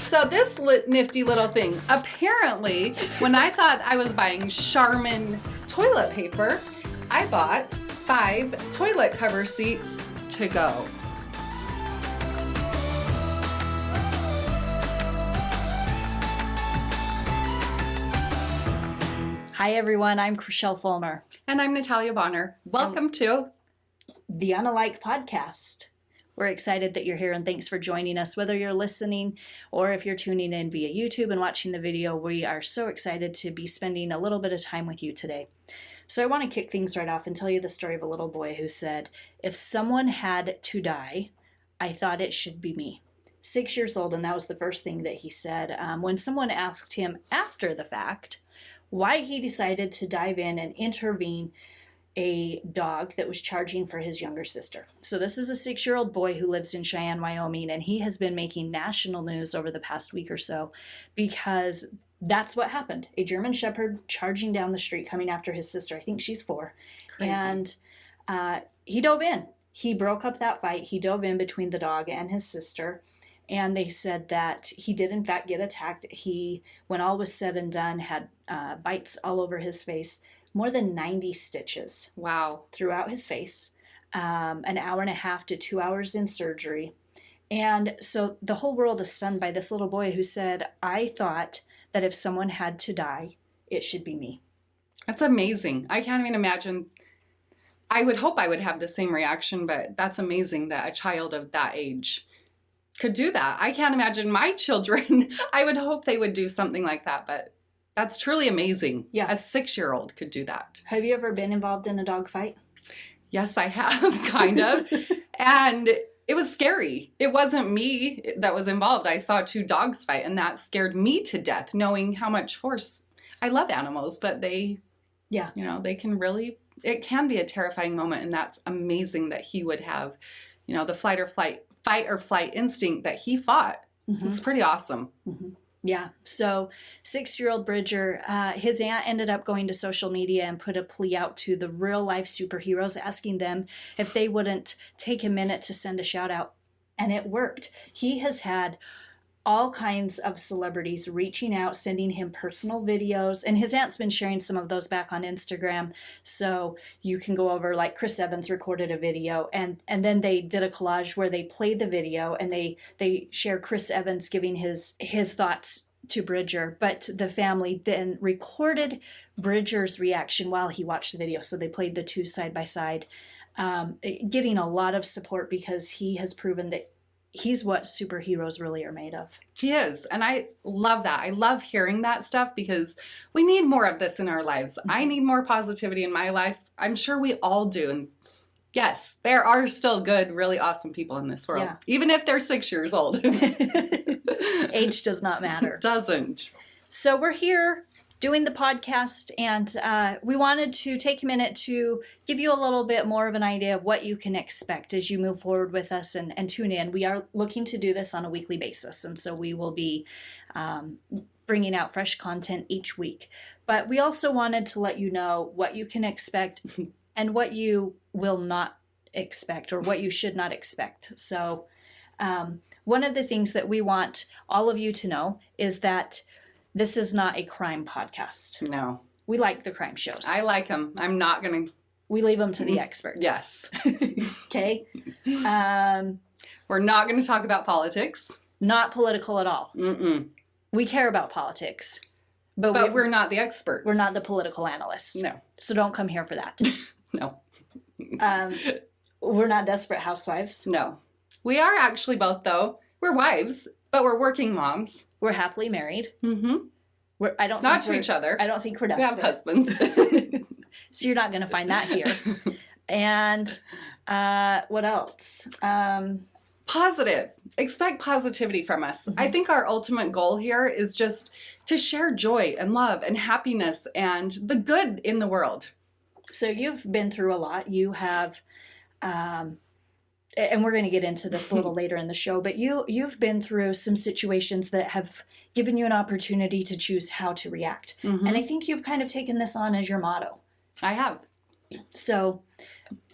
So this nifty little thing, apparently, when I thought I was buying Charmin toilet paper, I bought 5 toilet cover seats to go. Hi everyone, I'm Krachel Fullmer. And I'm Natalia Bonner. Welcome to the Unalike podcast. We're excited that you're here and thanks for joining us. Whether you're listening or if you're tuning in via YouTube and watching the video, we are so excited to be spending a little bit of time with you today. So I want to kick things right off and tell you the story of a little boy who said, if someone had to die, I thought it should be me. 6 years old, and that was the first thing that he said when someone asked him after the fact why he decided to dive in and intervene a dog that was charging for his younger sister. So this is a 6-year-old boy who lives in Cheyenne, Wyoming, and he has been making national news over the past week or so because that's what happened. A German Shepherd charging down the street coming after his sister. I think she's 4. Crazy. And he dove in. He broke up that fight. He dove in between the dog and his sister. And they said that he did, in fact, get attacked. He, when all was said and done, had bites all over his face, more than 90 stitches. Wow. Throughout his face, an hour and a half to 2 hours in surgery. And so the whole world is stunned by this little boy who said, I thought that if someone had to die, it should be me. That's amazing. I can't even imagine. I would hope I would have the same reaction, but that's amazing that a child of that age could do that. I can't imagine my children. I would hope they would do something like that, but that's truly amazing. Yeah. A 6-year-old could do that. Have you ever been involved in a dog fight? Yes, I have, kind of. And it was scary. It wasn't me that was involved. I saw 2 dogs fight, and that scared me to death, knowing how much force. I love animals, but they, they can really, it can be a terrifying moment, and that's amazing that he would have, the fight or flight instinct that he fought. Mm-hmm. It's pretty awesome. Mm-hmm. Yeah. So 6-year-old Bridger, his aunt ended up going to social media and put a plea out to the real life superheroes, asking them if they wouldn't take a minute to send a shout out. And it worked. He has had all kinds of celebrities reaching out, sending him personal videos. And his aunt's been sharing some of those back on Instagram. So you can go over, like Chris Evans recorded a video and then they did a collage where they played the video and they share Chris Evans giving his thoughts to Bridger. But the family then recorded Bridger's reaction while he watched the video. So they played the 2 side by side, getting a lot of support because he has proven that he's what superheroes really are made of. He is. And I love that. I love hearing that stuff because we need more of this in our lives. Mm-hmm. I need more positivity in my life. I'm sure we all do. And yes, there are still good, really awesome people in this world, even if they're 6 years old. Age does not matter. It doesn't. So we're here doing the podcast, and we wanted to take a minute to give you a little bit more of an idea of what you can expect as you move forward with us and tune in. We are looking to do this on a weekly basis, and so we will be bringing out fresh content each week. But we also wanted to let you know what you can expect and what you will not expect or what you should not expect. So one of the things that we want all of you to know is that this is not a crime podcast. No. We like the crime shows. I like them. I'm not going to. We leave them to the experts. Yes. Okay. We're not going to talk about politics. Not political at all. Mm-mm. We care about politics. But we're not the experts. We're not the political analysts. No. So don't come here for that. No. We're not desperate housewives. No. We are actually both, though. We're wives, but we're working moms. We're happily married. Mm-hmm. Not to each other. I don't think we're desperate. We have husbands. So you're not going to find that here. And what else? Positive. Expect positivity from us. Mm-hmm. I think our ultimate goal here is just to share joy and love and happiness and the good in the world. So you've been through a lot. You have... and we're going to get into this a little later in the show, but you've been through some situations that have given you an opportunity to choose how to react. Mm-hmm. And I think you've kind of taken this on as your motto. I have. So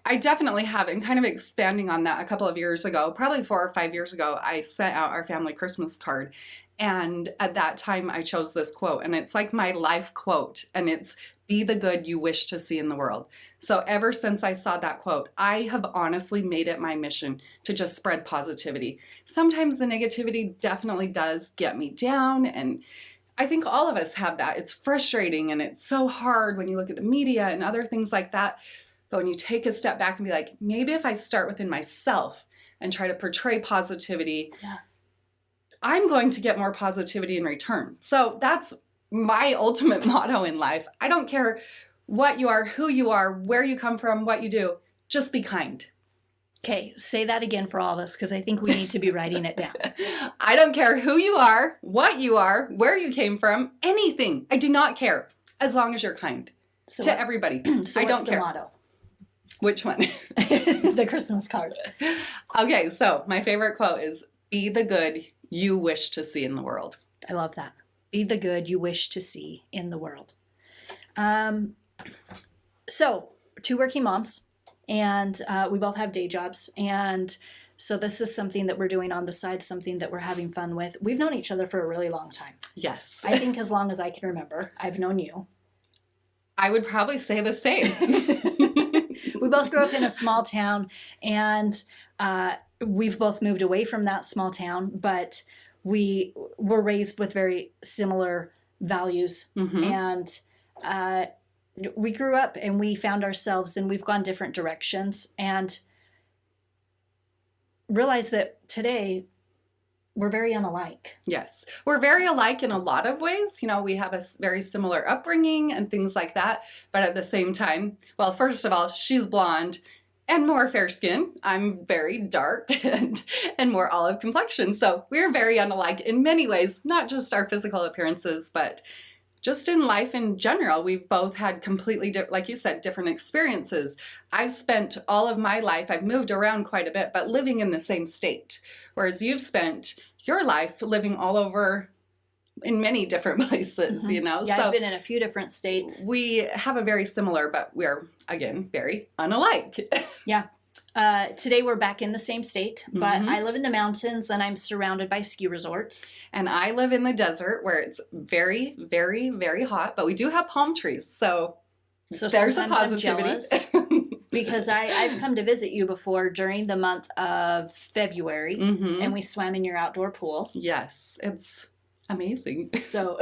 I definitely have. And kind of expanding on that, a couple of years ago, probably 4 or 5 years ago, I sent out our family Christmas card. And at that time, I chose this quote. And it's like my life quote. And it's, be the good you wish to see in the world. So ever since I saw that quote, I have honestly made it my mission to just spread positivity. Sometimes the negativity definitely does get me down. And I think all of us have that. It's frustrating and it's so hard when you look at the media and other things like that. But when you take a step back and be like, maybe if I start within myself and try to portray positivity, I'm going to get more positivity in return. So that's my ultimate motto in life. I don't care what you are, who you are, where you come from, what you do, just be kind. Okay, say that again for all of us, because I think we need to be writing it down. I don't care who you are, what you are, where you came from, anything. I do not care, as long as you're kind to everybody. So I what's don't the care. motto? Which one? The Christmas card. Okay, so my favorite quote is, be the good you wish to see in the world. I love that. Be the good you wish to see in the world. So, 2 working moms, and we both have day jobs. And so this is something that we're doing on the side, something that we're having fun with. We've known each other for a really long time. Yes. I think as long as I can remember, I've known you. I would probably say the same. We both grew up in a small town, and we've both moved away from that small town, but we were raised with very similar values. Mm-hmm. And we grew up and we found ourselves, and we've gone different directions, and realized that today we're very unalike. Yes. We're very alike in a lot of ways. You know, we have a very similar upbringing and things like that. But at the same time, well, first of all, she's blonde and more fair skin. I'm very dark and more olive complexion. So we're very unalike in many ways, not just our physical appearances, but just in life in general. We've both had completely, like you said, different experiences. I've spent all of my life, I've moved around quite a bit, but living in the same state. Whereas you've spent your life living all over in many different places, you know? Yeah, so I've been in a few different states. We have a very similar, but we're, again, very unalike. Yeah. Today we're back in the same state, but I live in the mountains and I'm surrounded by ski resorts. And I live in the desert where it's very, very, very hot, but we do have palm trees. So there's a positivity. I'm jealous because I've come to visit you before during the month of February, and we swam in your outdoor pool. Yes, it's amazing. So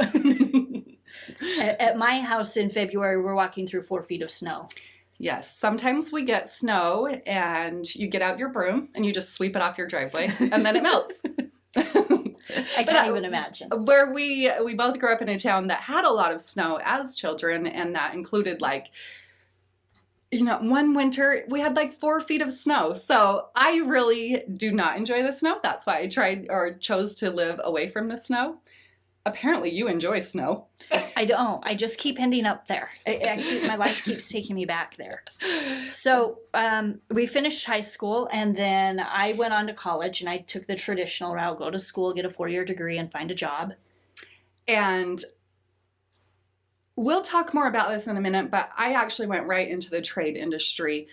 at my house in February, we're walking through 4 feet of snow. Yes, sometimes we get snow and you get out your broom and you just sweep it off your driveway and then it melts. I can't even imagine. Where we both grew up in a town that had a lot of snow as children, and that included, like, you know, one winter we had like 4 feet of snow. So I really do not enjoy the snow. That's why I chose to live away from the snow. Apparently you enjoy snow. I don't. I just keep ending up there. My life keeps taking me back there. So we finished high school, and then I went on to college, and I took the traditional route, go to school, get a 4-year degree, and find a job. And we'll talk more about this in a minute, but I actually went right into the trade industry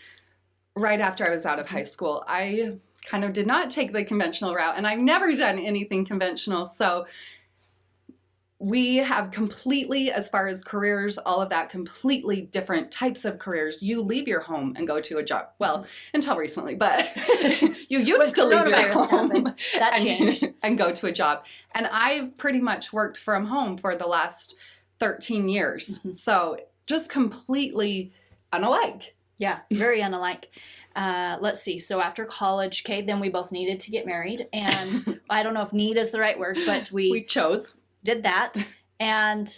right after I was out of high school. I kind of did not take the conventional route, and I've never done anything conventional. So we have completely, as far as careers, all of that, completely different types of careers. You leave your home and go to a job. Well, until recently, but you used to leave your home that changed and go to a job. And I've pretty much worked from home for the last 13 years. So just completely unalike. Yeah, very unalike. Let's see. So after college, okay, then we both needed to get married. And I don't know if need is the right word, but we chose. Did that. And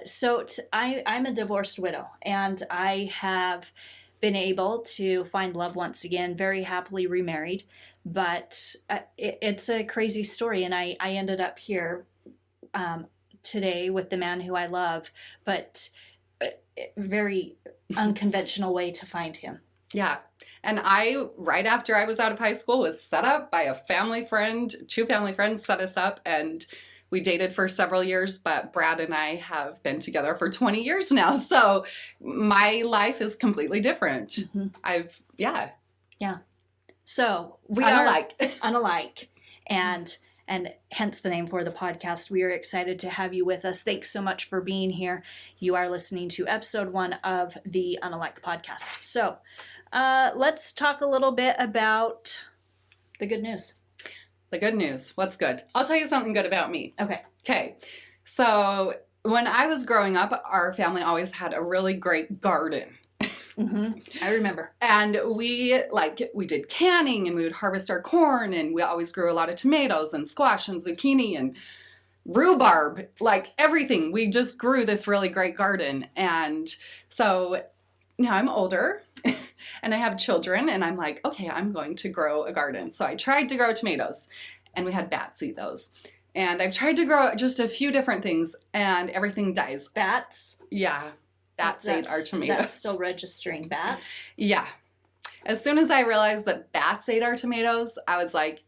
so I'm a divorced widow, and I have been able to find love once again, very happily remarried. But it's a crazy story, and I ended up here today with the man who I love, but very unconventional way to find him. Yeah. And right after I was out of high school, was set up by a family friend. 2 family friends set us up, and We dated for several years, but Brad and I have been together for 20 years now. So my life is completely different. Yeah. So we Unalike. are unalike, and hence the name for the podcast. We are excited to have you with us. Thanks so much for being here. You are listening to episode 1 of the Unalike podcast. So let's talk a little bit about the good news. The good news. What's good? I'll tell you something good about me. Okay. So when I was growing up, our family always had a really great garden. I remember. And we did canning, and we would harvest our corn, and we always grew a lot of tomatoes and squash and zucchini and rhubarb, like everything. We just grew this really great garden. And so now I'm older and I have children, and I'm like, okay, I'm going to grow a garden. So I tried to grow tomatoes, and we had bats eat those. And I've tried to grow just a few different things, and everything dies. Bats? Yeah. Bats ate our tomatoes. That's still registering bats? Yeah. As soon as I realized that bats ate our tomatoes, I was like,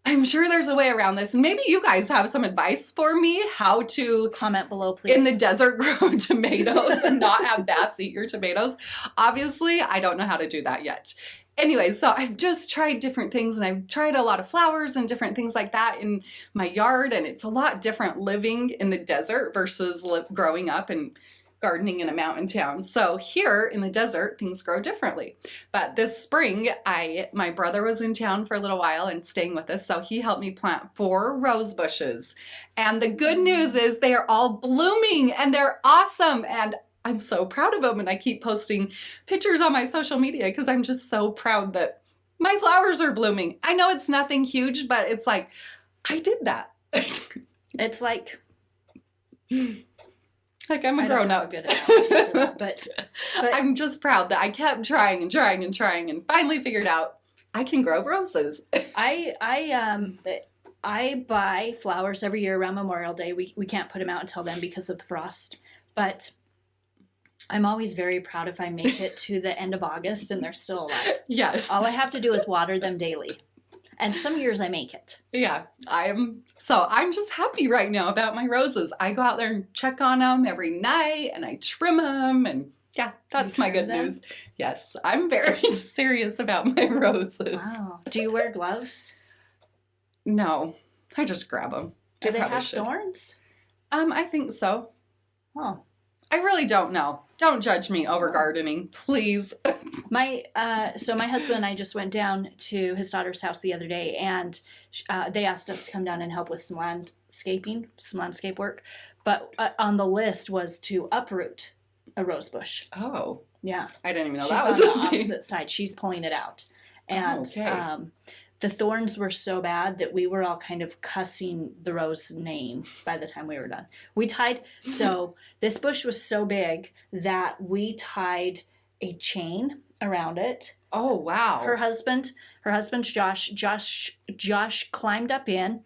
I'm sure there's a way around this. And maybe you guys have some advice for me how to comment below, please. In the desert grow tomatoes and not have bats eat your tomatoes. Obviously, I don't know how to do that yet. Anyway, so I've just tried different things, and I've tried a lot of flowers and different things like that in my yard, and it's a lot different living in the desert versus growing up and gardening in a mountain town. So here in the desert, things grow differently. But this spring, my brother was in town for a little while and staying with us, so he helped me plant 4 rose bushes. And the good news is they are all blooming, and they're awesome, and I'm so proud of them, and I keep posting pictures on my social media because I'm just so proud that my flowers are blooming. I know it's nothing huge, but it's like, I did that. It's like I'm a grown up. But I'm just proud that I kept trying and trying and trying and finally figured out I can grow roses. I buy flowers every year around Memorial Day. We can't put them out until then because of the frost, but I'm always very proud if I make it to the end of August and they're still alive. Yes. All I have to do is water them daily. And some years I make it. Yeah, I'm just happy right now about my roses. I go out there and check on them every night, and I trim them, and yeah, that's my good news. Yes, I'm very serious about my roses. Wow. Do you wear gloves? No, I just grab them. Do they have thorns? I think so. Oh. I really don't know. Don't judge me over gardening, please. My husband and I just went down to his daughter's house the other day, and they asked us to come down and help with some landscape work. But on the list was to uproot a rose bush. Oh. Yeah. I didn't even know She's that was on the opposite side. She's pulling it out. And the thorns were so bad that we were all kind of cussing the rose name by the time we were done. We tied, so this bush was so big that we tied a chain around it. Oh, wow. Her husband's Josh climbed up in,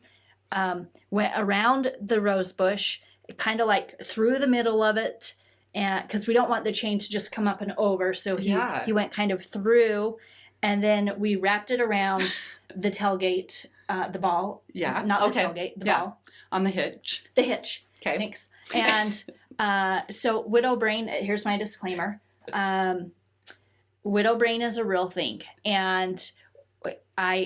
went around the rose bush, kind of like through the middle of it, and because we don't want the chain to just come up and over, so he went kind of through. And then we wrapped it around the tailgate, the ball. Yeah. Not the tailgate, the ball. On the hitch. The hitch. Okay. Thanks. And so widow brain, here's my disclaimer. Widow brain is a real thing. And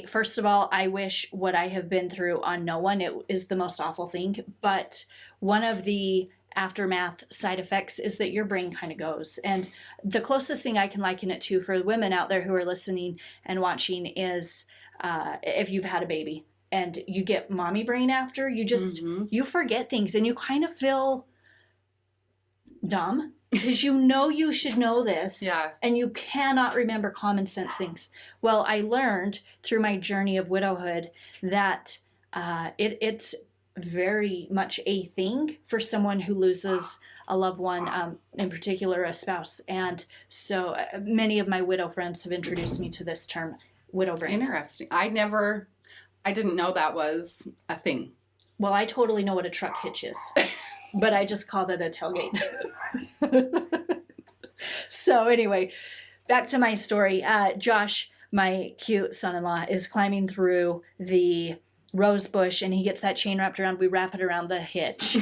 first of all, I wish what I have been through on no one. It is the most awful thing. But one of the aftermath side effects is that your brain kind of goes. And the closest thing I can liken it to for women out there who are listening and watching is if you've had a baby and you get mommy brain after, you just, you forget things and you kind of feel dumb because you know you should know this and you cannot remember common sense things. Well, I learned through my journey of widowhood that it's very much a thing for someone who loses a loved one, in particular a spouse. And so many of my widow friends have introduced me to this term, widow brain. Interesting. I didn't know that was a thing. Well, I totally know what a truck hitch is, but I just called it a tailgate. So anyway, back to my story. Josh, my cute son-in-law, is climbing through the rose bush, and he gets that chain wrapped around. We wrap it around the hitch.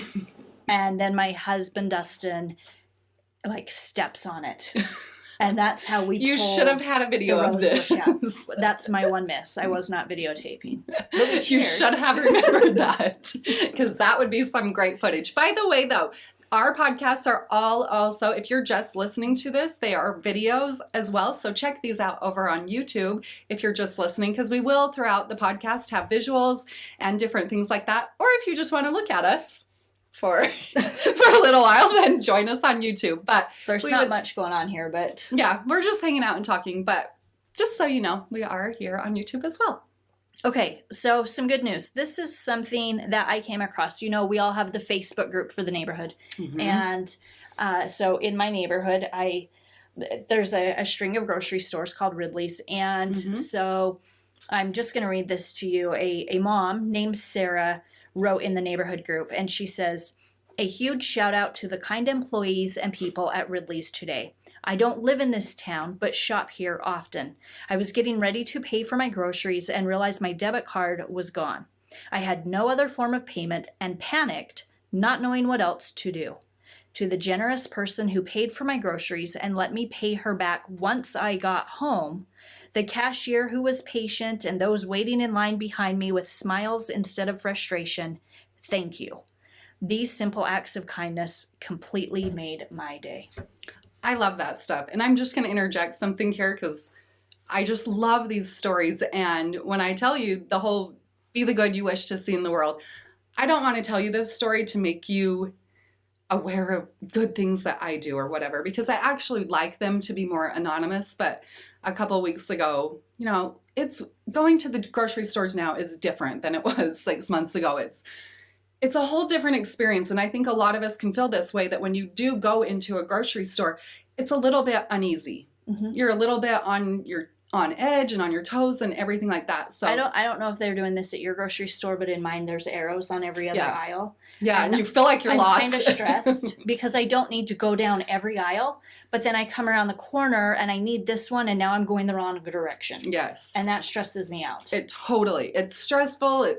And then my husband, Dustin, like steps on it. And that's how we You should have had a video of this. That's my one miss. I was not videotaping. You should have remembered that, because that would be some great footage. By the way, though, our podcasts are all also, if you're just listening to this, they are videos as well. So check these out over on YouTube if you're just listening, because we will throughout the podcast have visuals and different things like that. Or if you just want to look at us for a little while, then join us on YouTube. But there's not much going on here, but yeah, we're just hanging out and talking. But just so you know, we are here on YouTube as well. Okay, so some good news. This is something that I came across. You know, we all have the Facebook group for the neighborhood. Mm-hmm. And so in my neighborhood, there's a string of grocery stores called Ridley's. And so I'm just going to read this to you. A mom named Sarah wrote in the neighborhood group, and she says, "A huge shout out to the kind employees and people at Ridley's today. I don't live in this town, but shop here often. I was getting ready to pay for my groceries and realized my debit card was gone. I had no other form of payment and panicked, not knowing what else to do. To the generous person who paid for my groceries and let me pay her back once I got home, the cashier who was patient, and those waiting in line behind me with smiles instead of frustration, thank you. These simple acts of kindness completely made my day." I love that stuff. And I'm just going to interject something here, because I just love these stories. And when I tell you the whole be the good you wish to see in the world, I don't want to tell you this story to make you aware of good things that I do or whatever, because I actually like them to be more anonymous. But a couple of weeks ago, you know, it's going to the grocery stores now is different than it was 6 months ago. It's a whole different experience. And I think a lot of us can feel this way, that when you do go into a grocery store, it's a little bit uneasy. Mm-hmm. You're a little bit on edge and on your toes and everything like that. So I don't know if they're doing this at your grocery store, but in mine, there's arrows on every other aisle. Yeah, and you feel like you're lost. I'm kind of stressed because I don't need to go down every aisle, but then I come around the corner and I need this one, and now I'm going the wrong direction. Yes. And that stresses me out. It's stressful.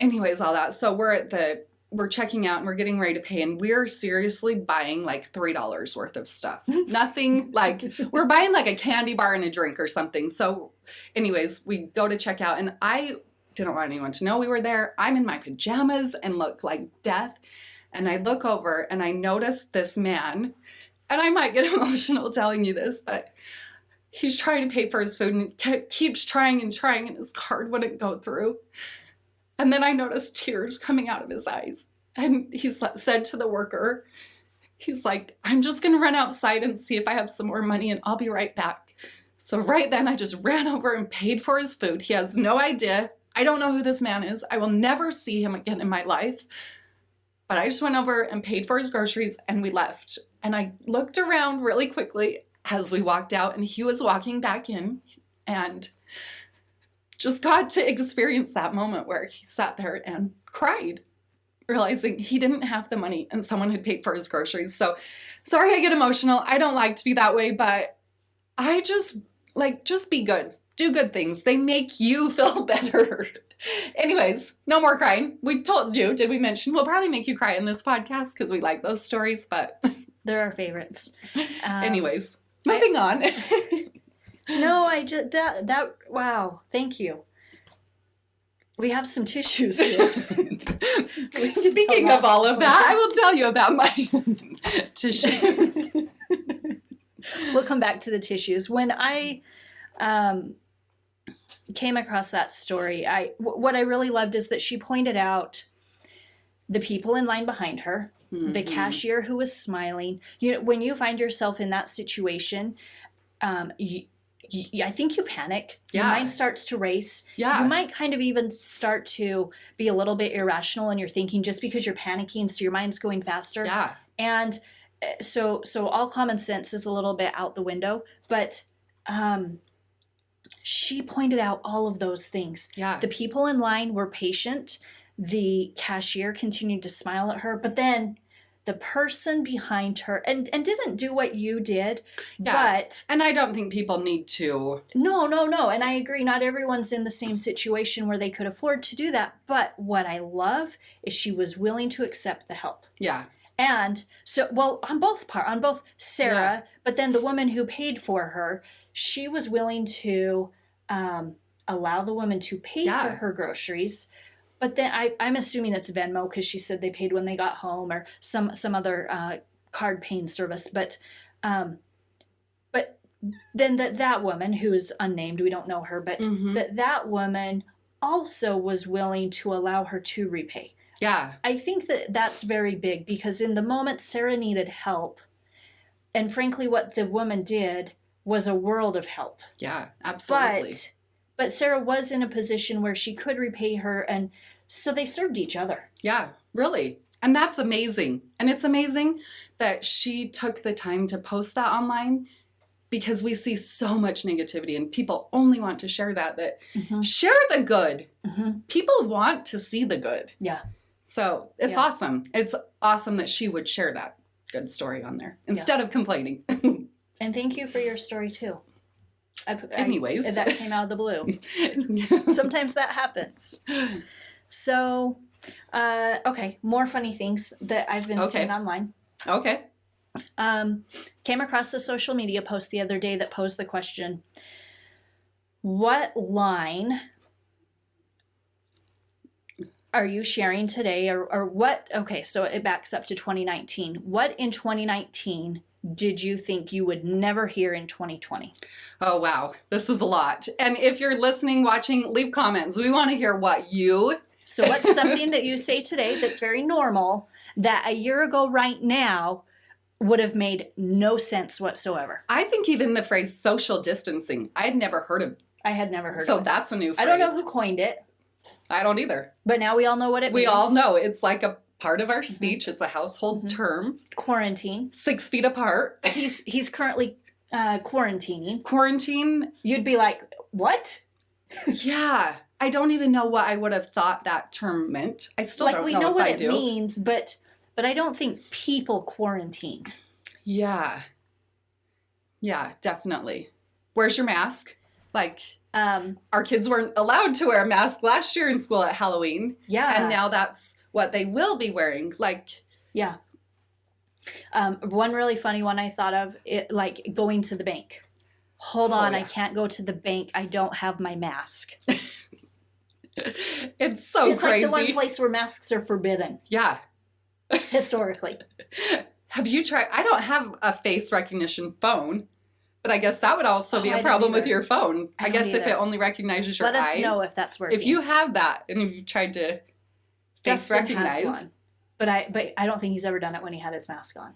Anyways, all that. So we're checking out and we're getting ready to pay, and we're seriously buying like $3 worth of stuff. Nothing like, we're buying like a candy bar and a drink or something. So anyways, we go to check out, and I didn't want anyone to know we were there. I'm in my pajamas and look like death. And I look over and I notice this man, and I might get emotional telling you this, but he's trying to pay for his food and keeps trying and trying, and his card wouldn't go through. And then I noticed tears coming out of his eyes. And he said to the worker, he's like, "I'm just going to run outside and see if I have some more money, and I'll be right back." So right then I just ran over and paid for his food. He has no idea. I don't know who this man is. I will never see him again in my life. But I just went over and paid for his groceries, and we left. And I looked around really quickly as we walked out, and he was walking back in, and just got to experience that moment where he sat there and cried, realizing he didn't have the money and someone had paid for his groceries. So sorry I get emotional. I don't like to be that way, but I just be good. Do good things. They make you feel better. Anyways, no more crying. We told you, did we mention we'll probably make you cry in this podcast because we like those stories, but they're our favorites. Anyways, moving on. No, I just, that, wow, thank you. We have some tissues here. Speaking of all of that, I will tell you about my tissues. We'll come back to the tissues. When I came across that story, what I really loved is that she pointed out the people in line behind her, the cashier who was smiling. You know, when you find yourself in that situation, I think you panic. Yeah. Your mind starts to race. Yeah. You might kind of even start to be a little bit irrational in your thinking just because you're panicking, so your mind's going faster. Yeah. And so all common sense is a little bit out the window. But she pointed out all of those things. Yeah. The people in line were patient. The cashier continued to smile at her. But then the person behind her, and didn't do what you did, Yeah. but... And I don't think people need to. No. And I agree, not everyone's in the same situation where they could afford to do that. But what I love is she was willing to accept the help. Yeah. And so, well, on both Sarah, Yeah. but then the woman who paid for her, she was willing to allow the woman to pay for her groceries. But then I'm assuming it's Venmo, because she said they paid when they got home, or some other card paying service. But then that woman, who is unnamed, we don't know her, but that woman also was willing to allow her to repay. Yeah. I think that's very big, because in the moment Sarah needed help, and frankly what the woman did was a world of help. Yeah, absolutely. But Sarah was in a position where she could repay her, and so they served each other. Yeah, really. And that's amazing. And it's amazing that she took the time to post that online, because we see so much negativity and people only want to share that share the good. People want to see the good. Yeah. So it's awesome. It's awesome that she would share that good story on there instead of complaining. And thank you for your story too. Anyways. That came out of the blue. Sometimes that happens. So, okay, more funny things that I've been seeing online. Okay. Came across a social media post the other day that posed the question, what line are you sharing today, or what? Okay, so it backs up to 2019. What in 2019 did you think you would never hear in 2020? Oh, wow. This is a lot. And if you're listening, watching, leave comments. We want to hear what you... So what's something that you say today that's very normal that a year ago right now would have made no sense whatsoever? I think even the phrase social distancing, I had never heard of. I had never heard of it. So that's a new phrase. I don't know who coined it. I don't either. But now we all know what it means. We all know. It's like a part of our speech. It's a household term. Quarantine. 6 feet apart. He's currently quarantining. Quarantine. You'd be like, what? Yeah. I don't even know what I would have thought that term meant. I still don't know if I do. We know what it means, but I don't think people quarantined. Yeah. Yeah, definitely. Where's your mask? Like, our kids weren't allowed to wear a mask last year in school at Halloween. Yeah. And now that's what they will be wearing. Like, yeah. One really funny one I thought of, like going to the bank. Hold on, I can't go to the bank. I don't have my mask. It's so it's crazy. It's like the one place where masks are forbidden. Yeah. Historically. Have you tried? I don't have a face recognition phone, but I guess that would also be a problem with your phone. I guess if it only recognizes your eyes. Let us know if that's working. If you have that and if you've tried to face recognize. Has one. But I don't think he's ever done it when he had his mask on.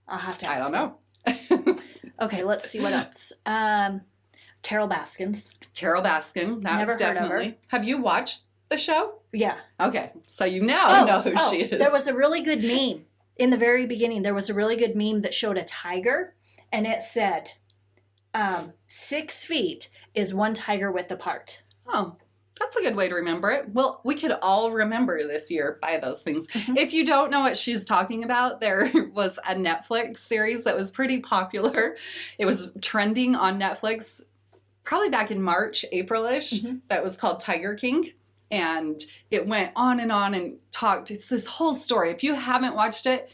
I'll have to ask I don't know. Okay, let's see what else. Carol Baskins. Carol Baskin. That's Never definitely. heard of her. Have you watched the show? Yeah. Okay. So you now know who she is. There was a really good meme. In the very beginning, there was a really good meme that showed a tiger, and it said, 6 feet is one tiger width apart. Oh, that's a good way to remember it. Well, we could all remember this year by those things. Mm-hmm. If you don't know what she's talking about, there was a Netflix series that was pretty popular. It was trending on Netflix probably back in March, April-ish. That was called Tiger King. And it went on and talked. It's this whole story. If you haven't watched it,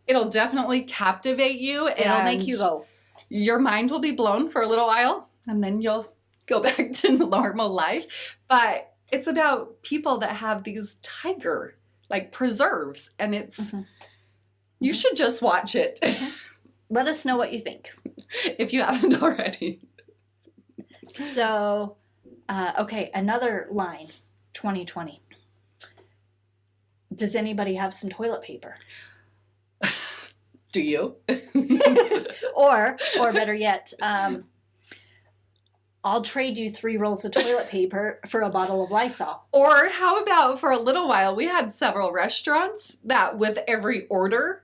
it'll definitely captivate you. It'll make you go. Your mind will be blown for a little while, and then you'll go back to normal life. But it's about people that have these tiger, like, preserves. And it's, you should just watch it. Let us know what you think. If you haven't already. So, okay, another line. 2020. Does anybody have some toilet paper? Do you? or better yet, I'll trade you 3 rolls of toilet paper for a bottle of Lysol. Or how about for a little while, we had several restaurants that with every order,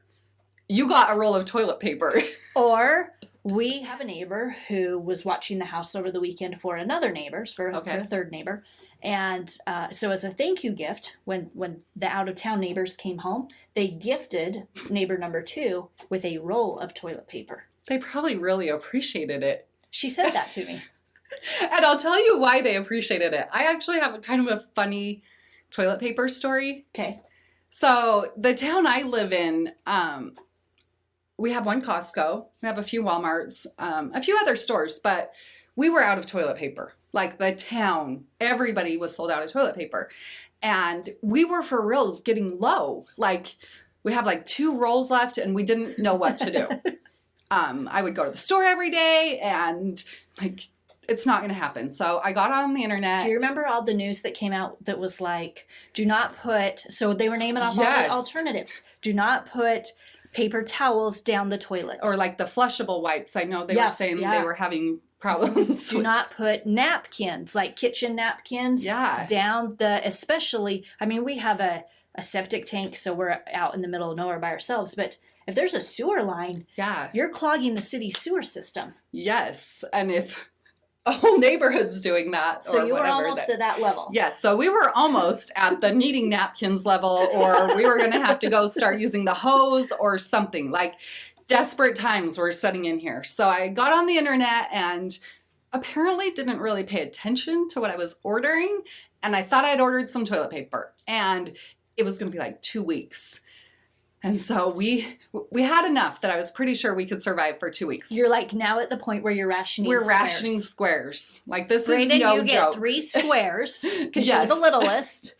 you got a roll of toilet paper. Or we have a neighbor who was watching the house over the weekend for another neighbor, for a third neighbor. And so as a thank you gift, when the out-of-town neighbors came home, they gifted neighbor number 2 with a roll of toilet paper. They probably really appreciated it. She said that to me. And I'll tell you why they appreciated it. I actually have kind of a funny toilet paper story. Okay. So the town I live in, we have one Costco, we have a few Walmarts, a few other stores, but we were out of toilet paper. Like the town, everybody was sold out of toilet paper. And we were for reals getting low. Like we have like 2 rolls left and we didn't know what to do. I would go to the store every day and like, it's not going to happen. So I got on the internet. Do you remember all the news that came out that was like, do not put, so they were naming off all the alternatives. Do not put paper towels down the toilet. Or like the flushable wipes. I know they were saying they were having problems. Do not put napkins, like kitchen napkins, down the, especially, I mean, we have a septic tank, so we're out in the middle of nowhere by ourselves, but if there's a sewer line, you're clogging the city sewer system. Yes. And if a whole neighborhood's doing that. So you were almost at that level. Yes. So we were almost at the needing napkins level, or we were going to have to go start using the hose or something. Like desperate times were setting in here. So I got on the internet and apparently didn't really pay attention to what I was ordering. And I thought I'd ordered some toilet paper and it was going to be like 2 weeks. And so we had enough that I was pretty sure we could survive for 2 weeks. You're like now at the point where you're rationing We're rationing squares. Like this Brayden, is no you joke. get 3 squares because you're the littlest.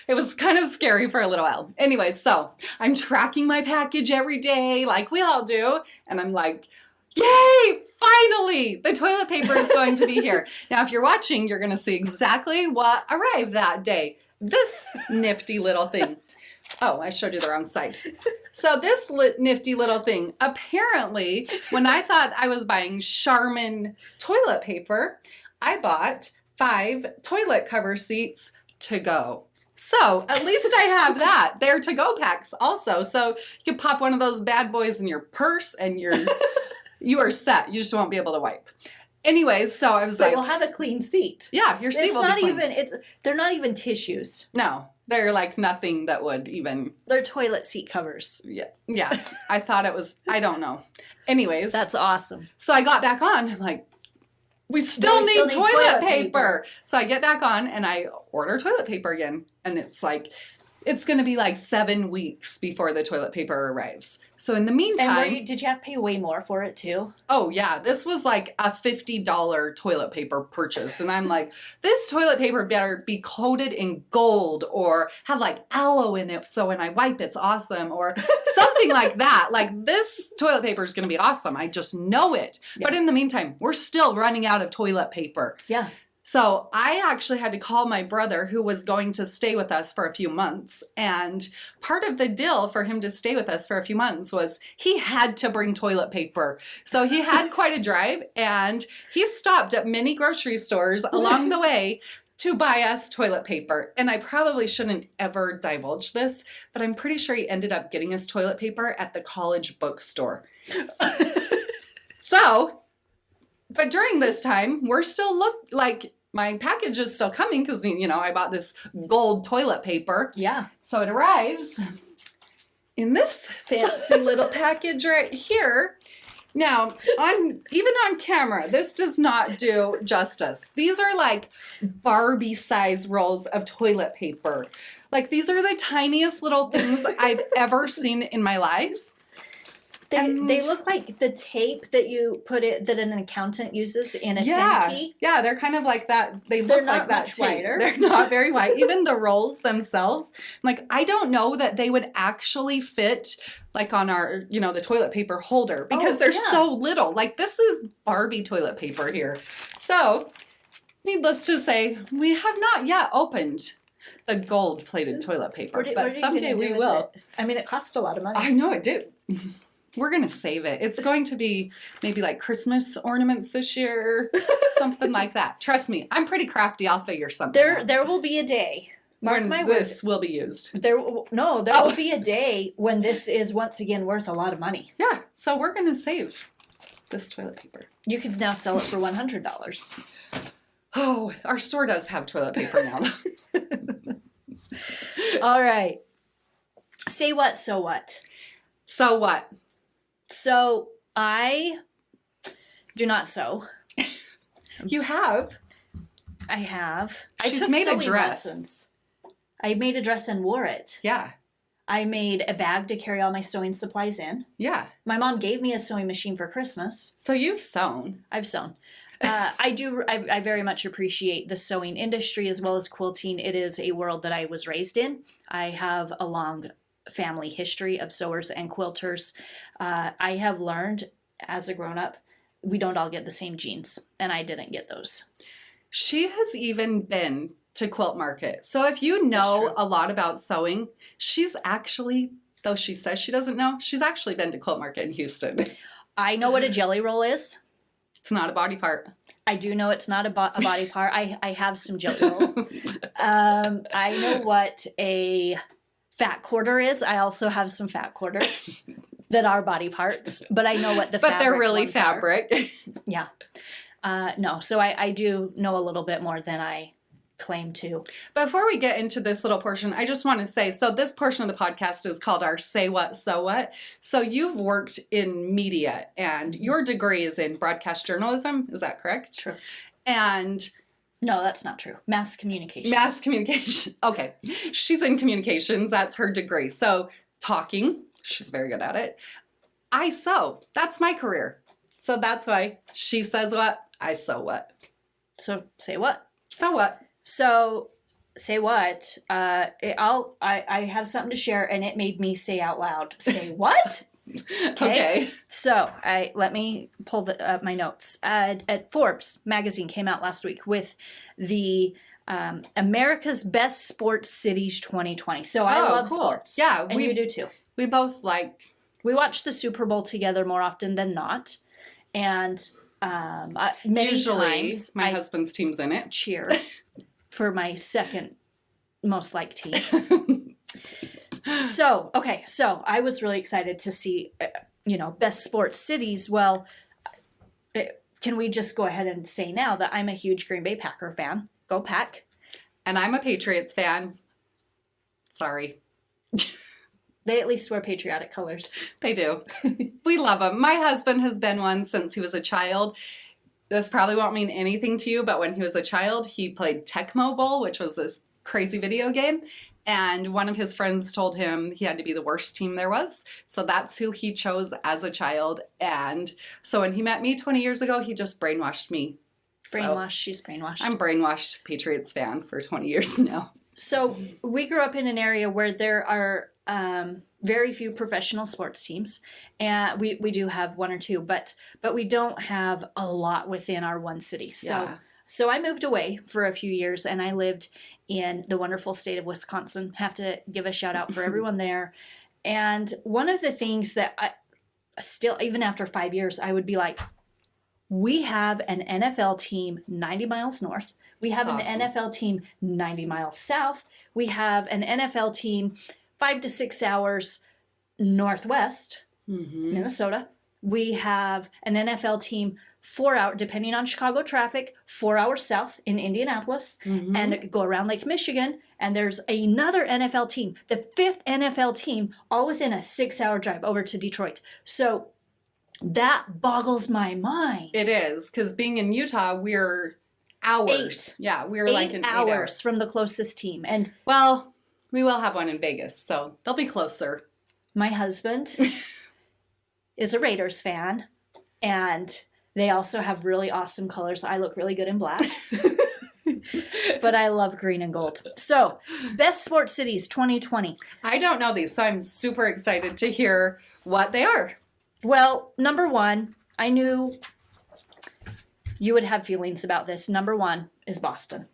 It was kind of scary for a little while. Anyway, so I'm tracking my package every day like we all do. And I'm like, yay, finally, the toilet paper is going to be here. Now, if you're watching, you're going to see exactly what arrived that day. This nifty little thing. Oh, I showed you the wrong side. So this nifty little thing, apparently, when I thought I was buying Charmin toilet paper, I bought 5 toilet cover seats to go. So at least I have that. They're to-go packs also. So you can pop one of those bad boys in your purse and you are set. You just won't be able to wipe. Anyways, so I was but like... you'll have a clean seat. Yeah, your seat will be clean. They're not even tissues. No. They're like nothing that would even... They're toilet seat covers. Yeah. I thought it was... I don't know. Anyways. That's awesome. So I got back on. I'm like, we still need toilet paper. So I get back on and I order toilet paper again. And it's like, it's going to be like 7 weeks before the toilet paper arrives. So in the meantime... And did you have to pay way more for it too? Oh, yeah. This was like a $50 toilet paper purchase. And I'm like, this toilet paper better be coated in gold or have like aloe in it so when I wipe it's awesome or something like that. Like this toilet paper is going to be awesome. I just know it. Yeah. But in the meantime, we're still running out of toilet paper. Yeah. So I actually had to call my brother who was going to stay with us for a few months. And part of the deal for him to stay with us for a few months was he had to bring toilet paper. So he had quite a drive and he stopped at many grocery stores along the way to buy us toilet paper. And I probably shouldn't ever divulge this, but I'm pretty sure he ended up getting us toilet paper at the college bookstore. But during this time, we're still my package is still coming because, I bought this gold toilet paper. Yeah. So it arrives in this fancy little package right here. Now, even on camera, this does not do justice. These are like Barbie size rolls of toilet paper. Like these are the tiniest little things I've ever seen in my life. They look like the tape that you that an accountant uses in a 10 key. Yeah, they're kind of like that. They're look like that tape. Wider. They're not very wide. Even the rolls themselves, like I don't know that they would actually fit like on our, the toilet paper holder because they're so little. Like this is Barbie toilet paper here. So, needless to say, we have not yet opened the gold-plated toilet paper, but someday we will. I mean, it cost a lot of money. I know it did. We're going to save it. It's going to be maybe like Christmas ornaments this year, something like that. Trust me, I'm pretty crafty. I'll figure something out. There will be a day. Mark my word. This will be used. There will be a day when this is once again worth a lot of money. Yeah, so we're going to save this toilet paper. You can now sell it for $100. Oh, our store does have toilet paper now. All right. Say what, so what? So what? So I do not sew. You have? I have. She's I took made a sewing dress. lessons. I made a dress and wore it. Yeah. I made a bag to carry all my sewing supplies in. Yeah. My mom gave me a sewing machine for Christmas. So you've sewn. I've sewn. I very much appreciate the sewing industry as well as quilting. It is a world that I was raised in. I have a long family history of sewers and quilters. I have learned as a grown-up, we don't all get the same genes, and I didn't get those. She has even been to Quilt Market. So if you know a lot about sewing, she's actually, though she says she doesn't know, she's actually been to Quilt Market in Houston. I know what a jelly roll is. It's not a body part. I do know it's not a body part. I have some jelly rolls. I know what a fat quarter is. I also have some fat quarters that are body parts, but I know what the But they're really fabric. Yeah. No, so I do know a little bit more than I claim to. Before we get into this little portion, I just want to say, so this portion of the podcast is called our Say What, So What. So you've worked in media and your degree is in broadcast journalism. Is that correct? True. And no, that's not true. Mass communication. Mass communication. Okay. She's in communications. That's her degree. So talking, she's very good at it. I sew. That's my career. So that's why she says what, I sew what. So say what? So what? So say what? I have something to share, and it made me say out loud. Say what? Okay. So let me pull up my notes. At Forbes magazine came out last week with the America's Best Sports Cities 2020. So I love sports. Yeah, and you do too. We both like. We watch the Super Bowl together more often than not, and many usually times my husband's team's in it. Cheer for my second most liked team. So I was really excited to see, best sports cities. Well, can we just go ahead and say now that I'm a huge Green Bay Packer fan? Go Pack. And I'm a Patriots fan. Sorry. They at least wear patriotic colors. They do. We love them. My husband has been one since he was a child. This probably won't mean anything to you, but when he was a child, he played Tecmo Bowl, which was this crazy video game. And one of his friends told him he had to be the worst team there was. So that's who he chose as a child. And so when he met me 20 years ago, he just brainwashed me. Brainwashed. She's brainwashed. I'm brainwashed Patriots fan for 20 years now. So we grew up in an area where there are very few professional sports teams, and we do have one or two, but we don't have a lot within our one city. So I moved away for a few years, and I lived in the wonderful state of Wisconsin. Have to give a shout out for everyone there. And one of the things that I still, even after 5 years, I would be like, we have an NFL team 90 miles north. We have an NFL team 90 miles south. We have an NFL team 5 to 6 hours northwest, Minnesota. We have an NFL team 4 hours, depending on Chicago traffic, 4 hours south in Indianapolis, and go around Lake Michigan. And there's another NFL team, the 5th NFL team, all within a 6-hour drive over to Detroit. So that boggles my mind. It is, because being in Utah, we're hours. 8. Yeah, we're like an 8 hours from the closest team. And well, we will have one in Vegas, so they'll be closer. My husband is a Raiders fan, and they also have really awesome colors. I look really good in black, but I love green and gold. So, best sports cities 2020. I don't know these, so I'm super excited to hear what they are. Well, number one, I knew you would have feelings about this. Number one is Boston.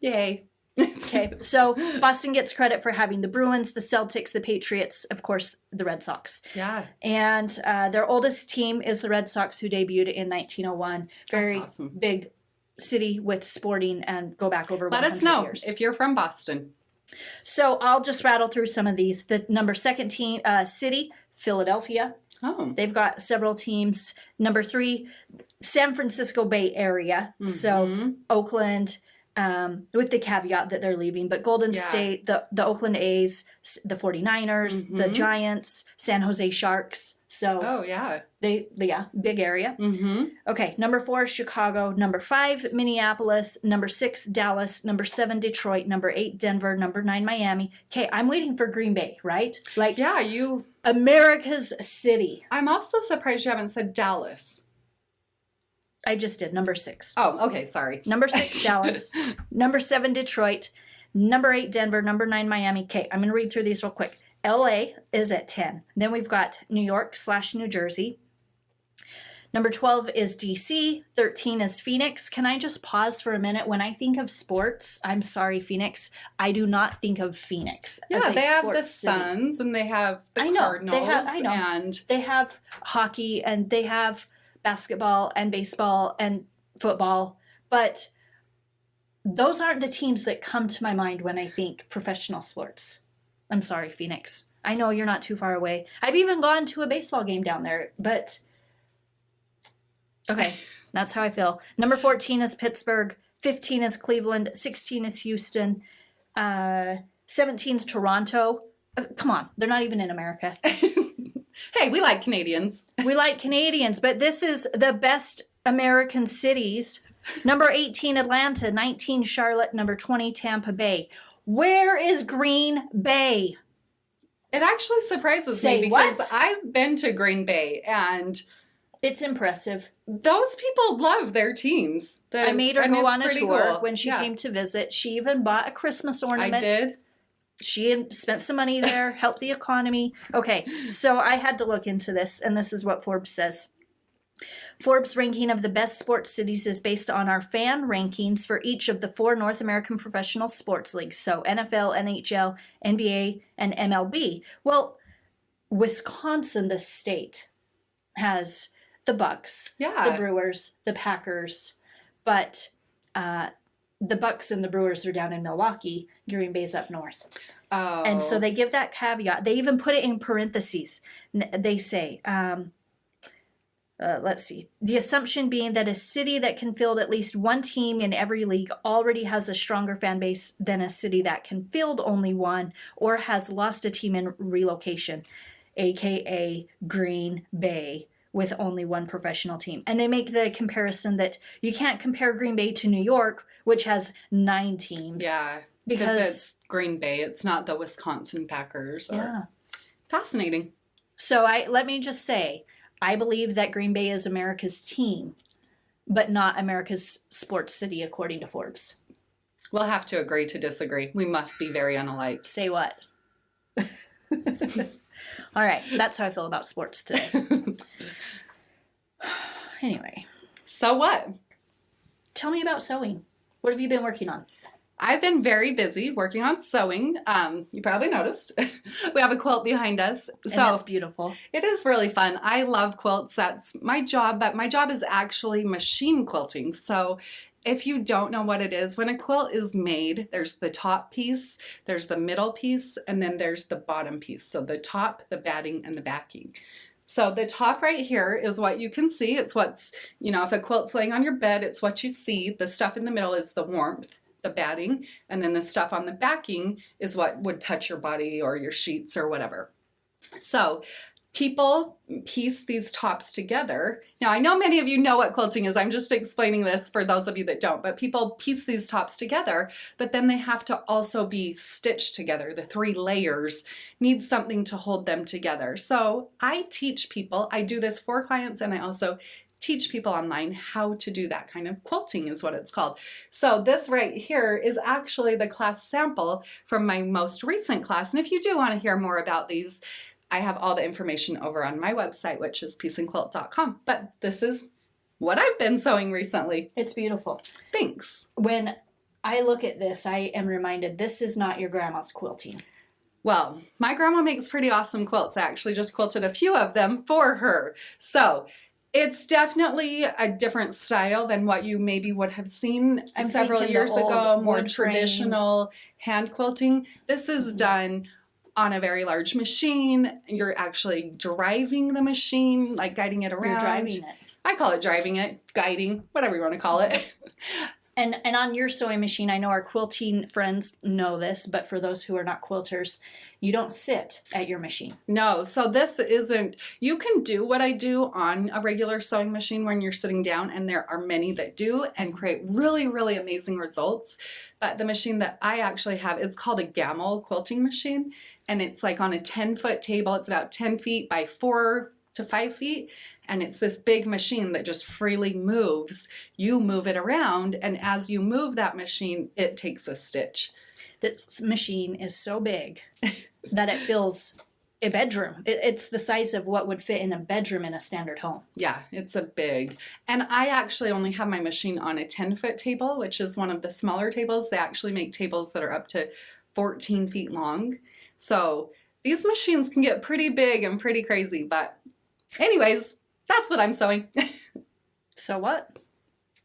Yay. Okay, so Boston gets credit for having the Bruins, the Celtics, the Patriots, of course, the Red Sox. Yeah. And their oldest team is the Red Sox, who debuted in 1901. Very awesome. Big city with sporting, and go back over 100 years. Let us know if you're from Boston. So I'll just rattle through some of these. The number 2 team, city, Philadelphia. Oh. They've got several teams. Number 3, San Francisco Bay Area. So Oakland, with the caveat that they're leaving, but Golden State, the Oakland A's, the 49ers, the Giants, San Jose Sharks. So big area. Okay, number 4, Chicago. Number 5, Minneapolis. Number 6, Dallas. Number 7, Detroit. Number 8, Denver. Number 9, Miami. Okay, I'm waiting for Green Bay, right? Like, America's city. I'm also surprised you haven't said Dallas. I just did. Number 6. Oh, okay, sorry. Number 6, Dallas. Number 7, Detroit. Number 8, Denver. Number 9, Miami. Okay, I'm going to read through these real quick. LA is at 10. Then we've got New York/New Jersey. Number 12 is DC. 13 is Phoenix. Can I just pause for a minute? When I think of sports, I'm sorry, Phoenix, I do not think of Phoenix. Yeah, they have the Suns and they have the Cardinals. And they have hockey and they have basketball and baseball and football. But those aren't the teams that come to my mind when I think professional sports. I'm sorry, Phoenix. I know you're not too far away. I've even gone to a baseball game down there, but okay, that's how I feel. Number 14 is Pittsburgh. 15 is Cleveland. 16 is Houston. 17 is Toronto. Come on, they're not even in America. Hey, we like Canadians. We like Canadians, but this is the best American cities. Number 18, Atlanta. 19, Charlotte. Number 20, Tampa Bay. Where is Green Bay? It actually surprises me because I've been to Green Bay and it's impressive. Those people love their teams. I made her go on a tour when she came to visit. She even bought a Christmas ornament. I did. She had spent some money there, helped the economy. Okay, so I had to look into this, and this is what Forbes says. Forbes' ranking of the best sports cities is based on our fan rankings for each of the 4 North American professional sports leagues. So NFL, NHL, NBA, and MLB. Well, Wisconsin, the state, has the Bucks, the Brewers, the Packers, but the Bucks and the Brewers are down in Milwaukee. Green Bay's up north. Oh. And so they give that caveat. They even put it in parentheses. They say, let's see. The assumption being that a city that can field at least one team in every league already has a stronger fan base than a city that can field only one or has lost a team in relocation, aka Green Bay, with only one professional team. And they make the comparison that you can't compare Green Bay to New York, which has 9 teams. Yeah, because it's Green Bay. It's not the Wisconsin Packers. Fascinating. So let me just say, I believe that Green Bay is America's team, but not America's sports city, according to Forbes. We'll have to agree to disagree. We must be very unalike. Say what? All right, that's how I feel about sports today. Anyway. So what? Tell me about sewing. What have you been working on? I've been very busy working on sewing. You probably noticed. We have a quilt behind us. And that's beautiful. It is really fun. I love quilts. That's my job, but my job is actually machine quilting. So if you don't know what it is, when a quilt is made, there's the top piece, there's the middle piece, and then there's the bottom piece. So the top, the batting, and the backing. So the top right here is what you can see. It's what's, if a quilt's laying on your bed, it's what you see. The stuff in the middle is the warmth, the batting, and then the stuff on the backing is what would touch your body or your sheets or whatever. So people piece these tops together. Now, I know many of you know what quilting is. I'm just explaining this for those of you that don't, but people piece these tops together, but then they have to also be stitched together. The 3 layers need something to hold them together. So I teach people, I do this for clients, and I also teach people online how to do that kind of quilting is what it's called. So this right here is actually the class sample from my most recent class. And if you do want to hear more about these, I have all the information over on my website, which is peaceandquilt.com. But this is what I've been sewing recently. It's beautiful. Thanks. When I look at this, I am reminded this is not your grandma's quilting. Well, my grandma makes pretty awesome quilts. I actually just quilted a few of them for her. So it's definitely a different style than what you maybe would have seen several years ago, more traditional hand quilting. This is done on a very large machine. You're actually driving the machine, like guiding it around. You're driving it. I call it driving it, guiding, whatever you want to call it. And on your sewing machine, I know our quilting friends know this, but for those who are not quilters, you don't sit at your machine. No, so this isn't, you can do what I do on a regular sewing machine when you're sitting down, and there are many that do and create really, really amazing results. But the machine that I actually have, it's called a gamel quilting machine, and it's like on a 10-foot table. It's about 10 feet by 4 to 5 feet, and it's this big machine that just freely moves. You move it around, and as you move that machine, it takes a stitch. This machine is so big that it fills a bedroom. It's the size of what would fit in a bedroom in a standard home. Yeah, it's a big. And I actually only have my machine on a 10-foot table, which is one of the smaller tables. They actually make tables that are up to 14 feet long. So these machines can get pretty big and pretty crazy. But anyways, that's what I'm sewing. So what?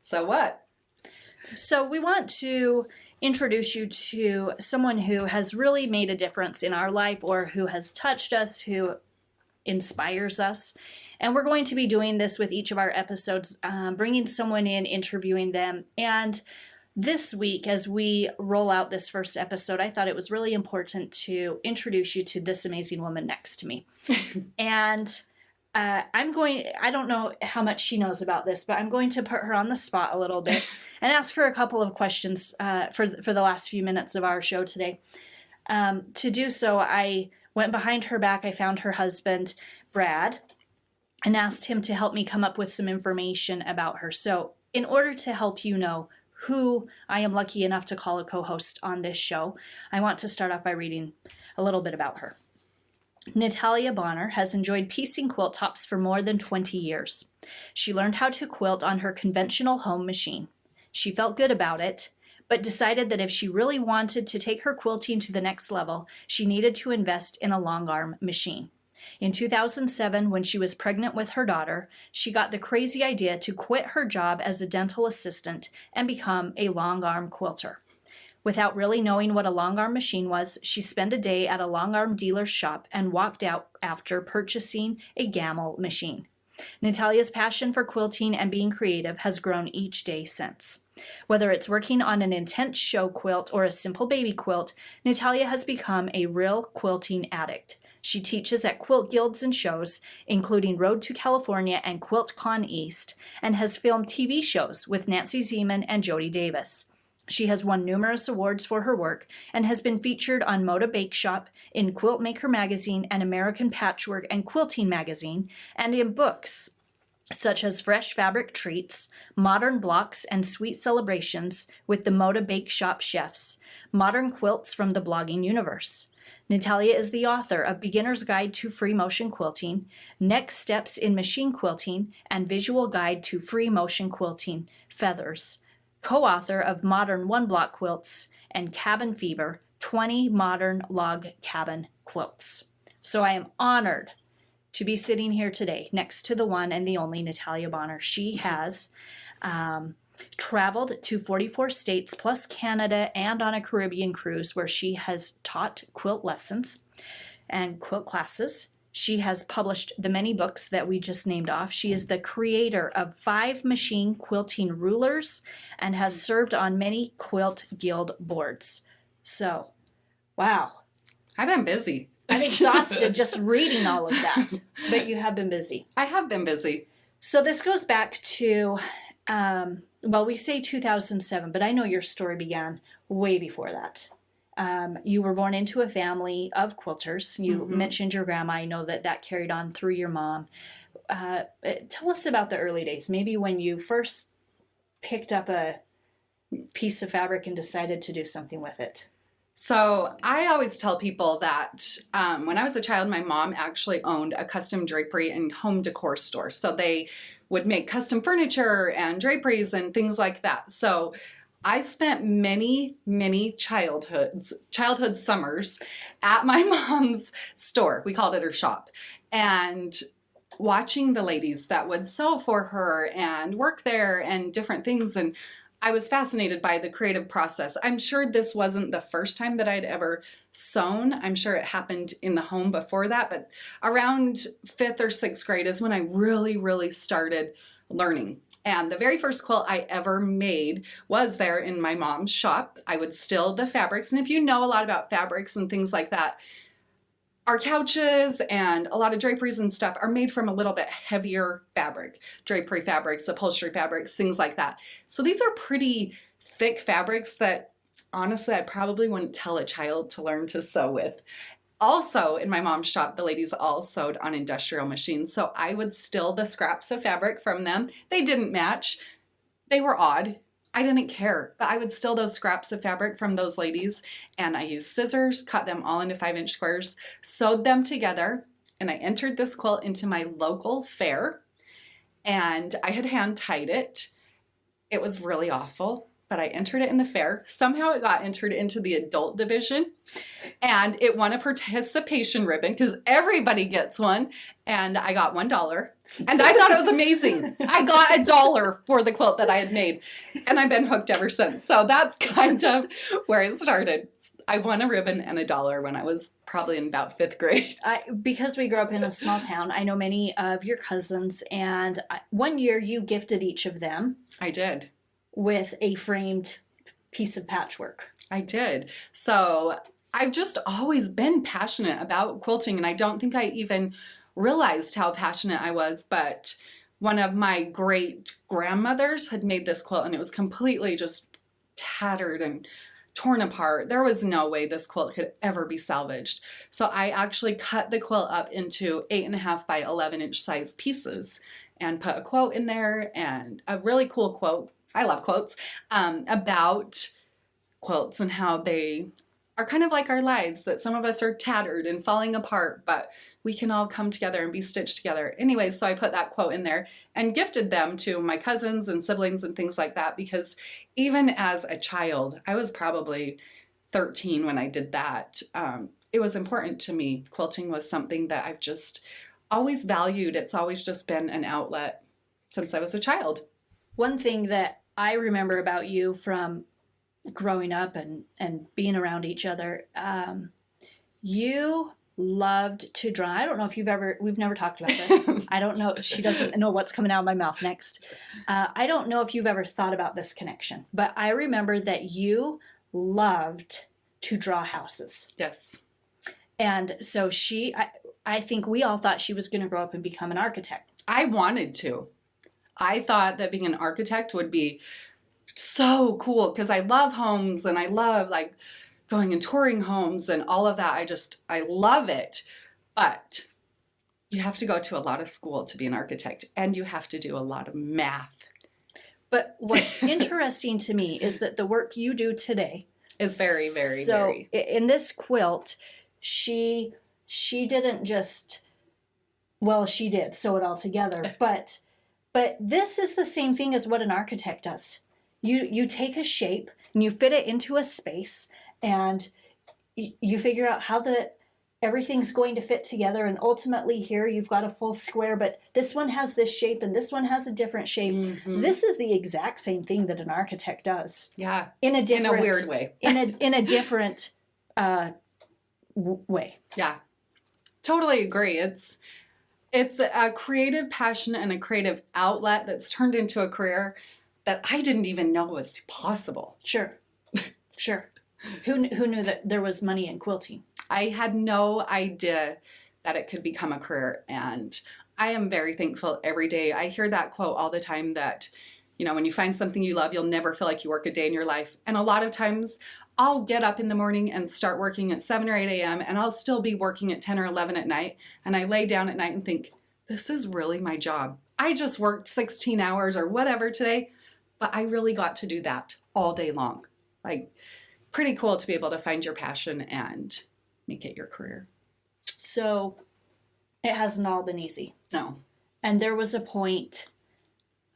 So what? So we want to introduce you to someone who has really made a difference in our life, or who has touched us, who inspires us. And we're going to be doing this with each of our episodes, bringing someone in, interviewing them. And this week, as we roll out this first episode, I thought it was really important to introduce you to this amazing woman next to me. And I don't know how much she knows about this, but I'm going to put her on the spot a little bit and ask her a couple of questions for the last few minutes of our show today. To do so, I went behind her back. I found her husband, Brad, and asked him to help me come up with some information about her. So in order to help you know who I am lucky enough to call a co-host on this show, I want to start off by reading a little bit about her. Natalia Bonner has enjoyed piecing quilt tops for more than 20 years. She learned how to quilt on her conventional home machine. She felt good about it, but decided that if she really wanted to take her quilting to the next level, she needed to invest in a long arm machine. In 2007, when she was pregnant with her daughter, she got the crazy idea to quit her job as a dental assistant and become a long arm quilter. Without really knowing what a long arm machine was, she spent a day at a long arm dealer's shop and walked out after purchasing a gamel machine. Natalia's passion for quilting and being creative has grown each day since. Whether it's working on an intense show quilt or a simple baby quilt, Natalia has become a real quilting addict. She teaches at quilt guilds and shows, including Road to California and QuiltCon East, and has filmed TV shows with Nancy Zeman and Jody Davis. She has won numerous awards for her work and has been featured on Moda Bake Shop, in Quilt Maker Magazine and American Patchwork and Quilting Magazine, and in books such as Fresh Fabric Treats, Modern Blocks and Sweet Celebrations with the Moda Bake Shop Chefs, Modern Quilts from the Blogging Universe. Natalia is the author of Beginner's Guide to Free Motion Quilting, Next Steps in Machine Quilting, and Visual Guide to Free Motion Quilting, Feathers. Co-author of Modern One-Block Quilts and Cabin Fever, 20 Modern Log Cabin Quilts. So I am honored to be sitting here today next to the one and the only Natalia Bonner. She has traveled to 44 states plus Canada and on a Caribbean cruise where she has taught quilt lessons and quilt classes. She has published the many books that we just named off. She is the creator of 5 machine quilting rulers and has served on many quilt guild boards. So, wow. I've been busy. I'm exhausted just reading all of that, but you have been busy. I have been busy. So this goes back to, well, we say 2007, but I know your story began way before that. You were born into a family of quilters. You mentioned your grandma. I know that carried on through your mom. Tell us about the early days, maybe when you first picked up a piece of fabric and decided to do something with it. So I always tell people that when I was a child, my mom actually owned a custom drapery and home decor store. So they would make custom furniture and draperies and things like that. So I spent many, many childhood summers at my mom's store. We called it her shop. And watching the ladies that would sew for her and work there and different things. And I was fascinated by the creative process. I'm sure this wasn't the first time that I'd ever sewn. I'm sure it happened in the home before that. But around 5th or 6th grade is when I really, really started learning. And the very first quilt I ever made was there in my mom's shop. I would still the fabrics. And if you know a lot about fabrics and things like that, our couches and a lot of draperies and stuff are made from a little bit heavier fabric, drapery fabrics, upholstery fabrics, things like that. So these are pretty thick fabrics that honestly, I probably wouldn't tell a child to learn to sew with. Also, in my mom's shop, the ladies all sewed on industrial machines, so I would steal the scraps of fabric from them. They didn't match. They were odd. I didn't care, but I would steal those scraps of fabric from those ladies, and I used scissors, cut them all into 5-inch squares, sewed them together, and I entered this quilt into my local fair, and I had hand-tied it. It was really awful, but I entered it in the fair. Somehow it got entered into the adult division, and it won a participation ribbon because everybody gets one, and I got $1. And I thought it was amazing. I got $1 for the quilt that I had made, and I've been hooked ever since. So that's kind of where it started. I won a ribbon and $1 when I was probably in about 5th grade. Because we grew up in a small town, I know many of your cousins, and one year you gifted each of them. I did. With a framed piece of patchwork. I did. So I've just always been passionate about quilting, and I don't think I even realized how passionate I was, but one of my great grandmothers had made this quilt, and it was completely just tattered and torn apart. There was no way this quilt could ever be salvaged. So I actually cut the quilt up into 8.5 by 11-inch size pieces and put a quote in there, and a really cool quote. I love quotes about quilts and how they are kind of like our lives, that some of us are tattered and falling apart, but we can all come together and be stitched together. Anyways, so I put that quote in there and gifted them to my cousins and siblings and things like that, because even as a child, I was probably 13 when I did that. It was important to me. Quilting was something that I've just always valued. It's always just been an outlet since I was a child. One thing that I remember about you from growing up and being around each other, you loved to draw. I don't know if we've never talked about this. I don't know. She doesn't know what's coming out of my mouth next. I don't know if you've ever thought about this connection, but I remember that you loved to draw houses. Yes. And so I think we all thought she was going to grow up and become an architect. I wanted to. I thought that being an architect would be so cool because I love homes and I love like going and touring homes and all of that. I love it. But you have to go to a lot of school to be an architect, and you have to do a lot of math. But what's interesting to me is that the work you do today is very, very, very. So in this quilt, she didn't just, well, she did sew it all together, but this is the same thing as what an architect does. You take a shape and you fit it into a space, and you figure out how everything's going to fit together, and ultimately here you've got a full square, but this one has this shape and this one has a different shape. Mm-hmm. This is the exact same thing that an architect does. Yeah. In a weird way. in a different way. Yeah. Totally agree. It's a creative passion and a creative outlet that's turned into a career that I didn't even know was possible. Sure. Who knew that there was money in quilting? I had no idea that it could become a career, and I am very thankful every day. I hear that quote all the time that, when you find something you love, you'll never feel like you work a day in your life. And a lot of times I'll get up in the morning and start working at 7 or 8 a.m. and I'll still be working at 10 or 11 at night. And I lay down at night and think, this is really my job. I just worked 16 hours or whatever today, but I really got to do that all day long. Like, pretty cool to be able to find your passion and make it your career. So it hasn't all been easy. No. And there was a point,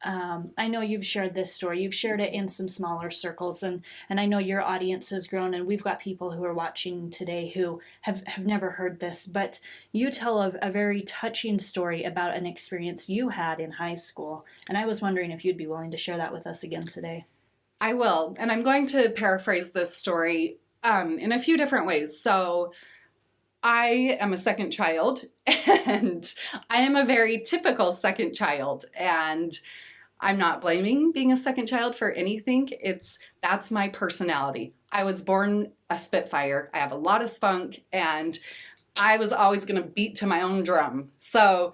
I know you've shared this story. You've shared it in some smaller circles, and I know your audience has grown, and we've got people who are watching today who have never heard this, but you tell a very touching story about an experience you had in high school, and I was wondering if you'd be willing to share that with us again today. I will, and I'm going to paraphrase this story in a few different ways. So I am a second child, and I am a very typical second child, and I'm not blaming being a second child for anything. That's my personality. I was born a Spitfire. I have a lot of spunk, and I was always going to beat to my own drum. So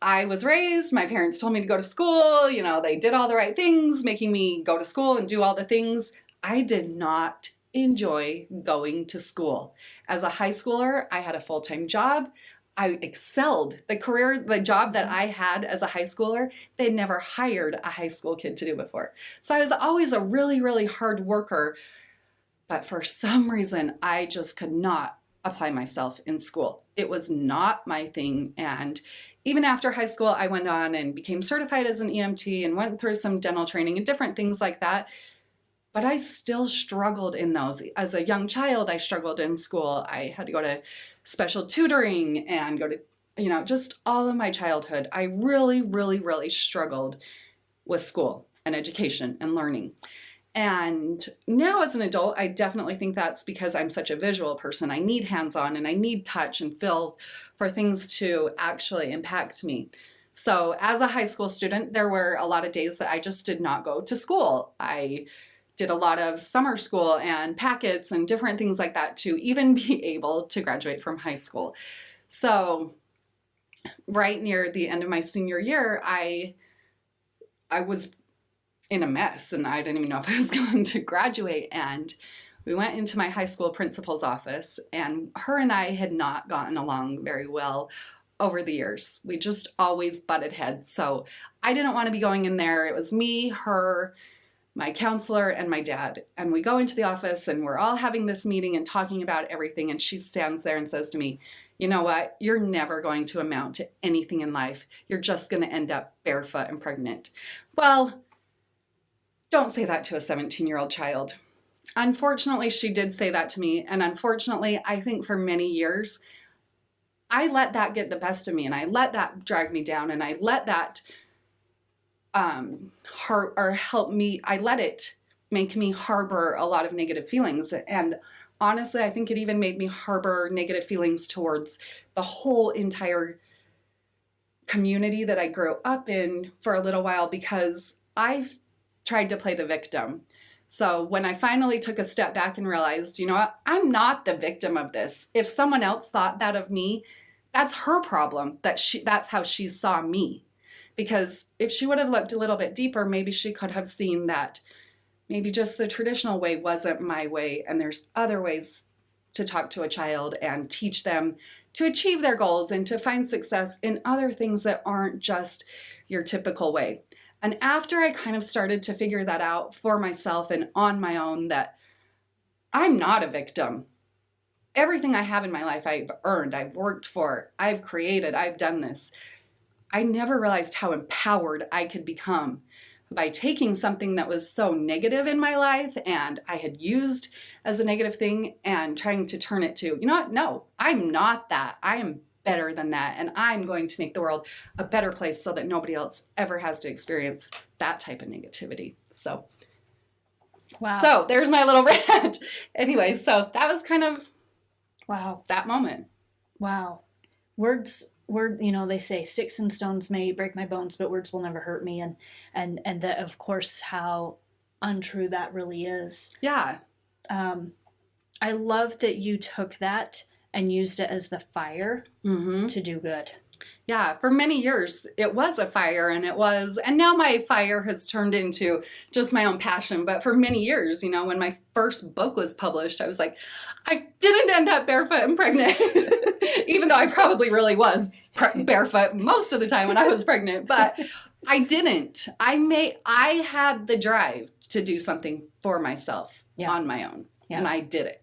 I was raised, my parents told me to go to school, they did all the right things, making me go to school and do all the things. I did not enjoy going to school. As a high schooler, I had a full-time job. I excelled. The job that I had as a high schooler, they'd never hired a high school kid to do before. So I was always a really, really hard worker. But for some reason, I just could not apply myself in school. It was not my thing. And even after high school, I went on and became certified as an EMT and went through some dental training and different things like that. But I still struggled in those. As a young child, I struggled in school. I had to go to special tutoring and go to, just all of my childhood. I really, really, really struggled with school and education and learning. And now as an adult, I definitely think that's because I'm such a visual person. I need hands-on and I need touch and feel for things to actually impact me. So as a high school student, there were a lot of days that I just did not go to school. I did a lot of summer school and packets and different things like that to even be able to graduate from high school. So right near the end of my senior year, I was in a mess and I didn't even know if I was going to graduate. And we went into my high school principal's office, and her and I had not gotten along very well over the years. We just always butted heads. So I didn't want to be going in there. It was me, her, my counselor, and my dad. And we go into the office and we're all having this meeting and talking about everything. And she stands there and says to me, "You know what? You're never going to amount to anything in life. You're just going to end up barefoot and pregnant." Well, don't say that to a 17-year-old child. Unfortunately, she did say that to me. And unfortunately, I think for many years, I let that get the best of me, and I let that drag me down, and I let that hurt or help me. I let it make me harbor a lot of negative feelings. And honestly, I think it even made me harbor negative feelings towards the whole entire community that I grew up in for a little while, because I've tried to play the victim. So when I finally took a step back and realized, you know what, I'm not the victim of this. If someone else thought that of me, that's her problem. That's how she saw me. Because if she would have looked a little bit deeper, maybe she could have seen that maybe just the traditional way wasn't my way, and there's other ways to talk to a child and teach them to achieve their goals and to find success in other things that aren't just your typical way. And after I kind of started to figure that out for myself and on my own, that I'm not a victim. Everything I have in my life, I've earned, I've worked for, I've created, I've done this. I never realized how empowered I could become by taking something that was so negative in my life and I had used as a negative thing and trying to turn it to, you know what? No, I'm not that. I am better than that. And I'm going to make the world a better place so that nobody else ever has to experience that type of negativity. So, wow. So there's my little rant. Anyway, so that was kind of wow, that moment. Wow. They say sticks and stones may break my bones, but words will never hurt me. And that, of course, how untrue that really is. Yeah. I love that you took that and used it as the fire to do good. Yeah, for many years it was a fire, and now my fire has turned into just my own passion. But for many years, when my first book was published, I was like, I didn't end up barefoot and pregnant, even though I probably really was barefoot most of the time when I was pregnant, but I didn't. I had the drive to do something for myself on my own, and I did it.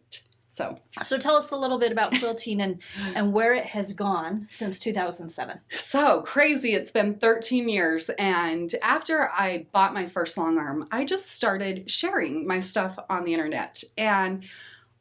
So tell us a little bit about quilting and where it has gone since 2007. So crazy. It's been 13 years. And after I bought my first long arm, I just started sharing my stuff on the internet. And